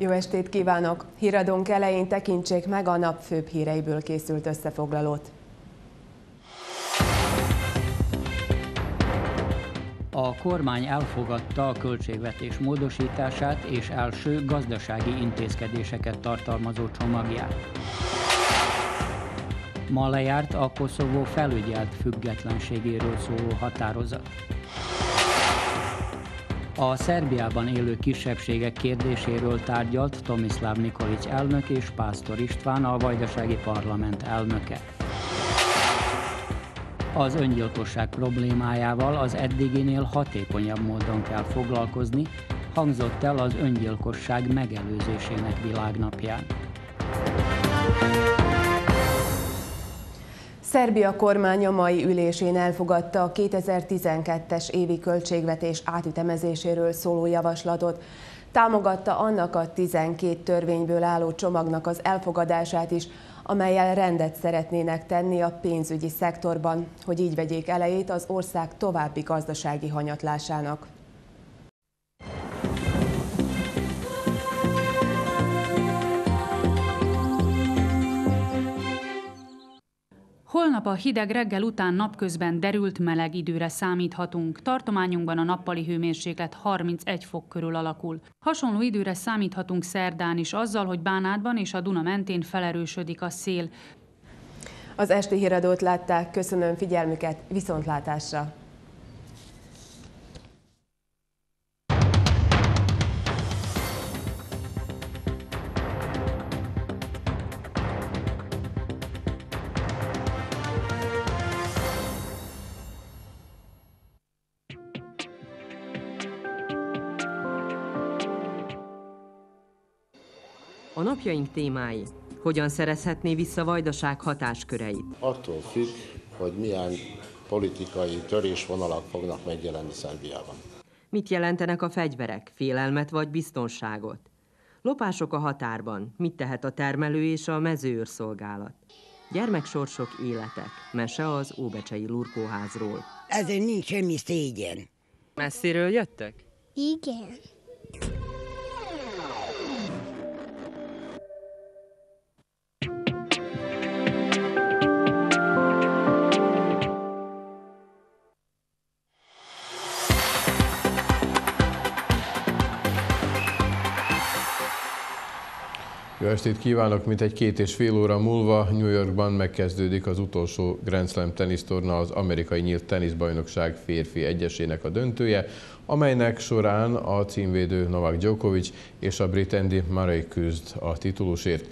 Jó estét kívánok! Híradónk elején tekintsék meg a nap főbb híreiből készült összefoglalót. A kormány elfogadta a költségvetés módosítását és első gazdasági intézkedéseket tartalmazó csomagját. Ma lejárt a Koszovó felügyelt függetlenségéről szóló határozat. A Szerbiában élő kisebbségek kérdéséről tárgyalt Tomislav Nikolić elnök és Pásztor István, a Vajdasági Parlament elnöke. Az öngyilkosság problémájával az eddiginél hatékonyabb módon kell foglalkozni, hangzott el az öngyilkosság megelőzésének világnapján. Szerbia kormánya mai ülésén elfogadta a 2012-es évi költségvetés átütemezéséről szóló javaslatot. Támogatta annak a 12 törvényből álló csomagnak az elfogadását is, amellyel rendet szeretnének tenni a pénzügyi szektorban, hogy így vegyék elejét az ország további gazdasági hanyatlásának. Holnap a hideg reggel után napközben derült meleg időre számíthatunk. Tartományunkban a nappali hőmérséklet 31 fok körül alakul. Hasonló időre számíthatunk szerdán is azzal, hogy Bánátban és a Duna mentén felerősödik a szél. Az esti híradót látták, köszönöm figyelmüket, viszontlátásra! A napjaink témái: hogyan szerezhetné vissza Vajdaság hatásköreit? Attól függ, hogy milyen politikai törésvonalak fognak megjelenni Szerbiában. Mit jelentenek a fegyverek, félelmet vagy biztonságot? Lopások a határban, mit tehet a termelő és a mezőőrszolgálat? Gyermeksorsok, életek, mese az óbecsei lurkóházról. Ezért nincs semmi szégyen. Messziről jöttek? Igen. Jó estét kívánok! Mintegy 2,5 óra múlva New Yorkban megkezdődik az utolsó Grand Slam tenisztorna, az amerikai nyílt teniszbajnokság férfi egyesének a döntője, amelynek során a címvédő Novak Djokovic és a brit Andy Murray küzd a titulusért.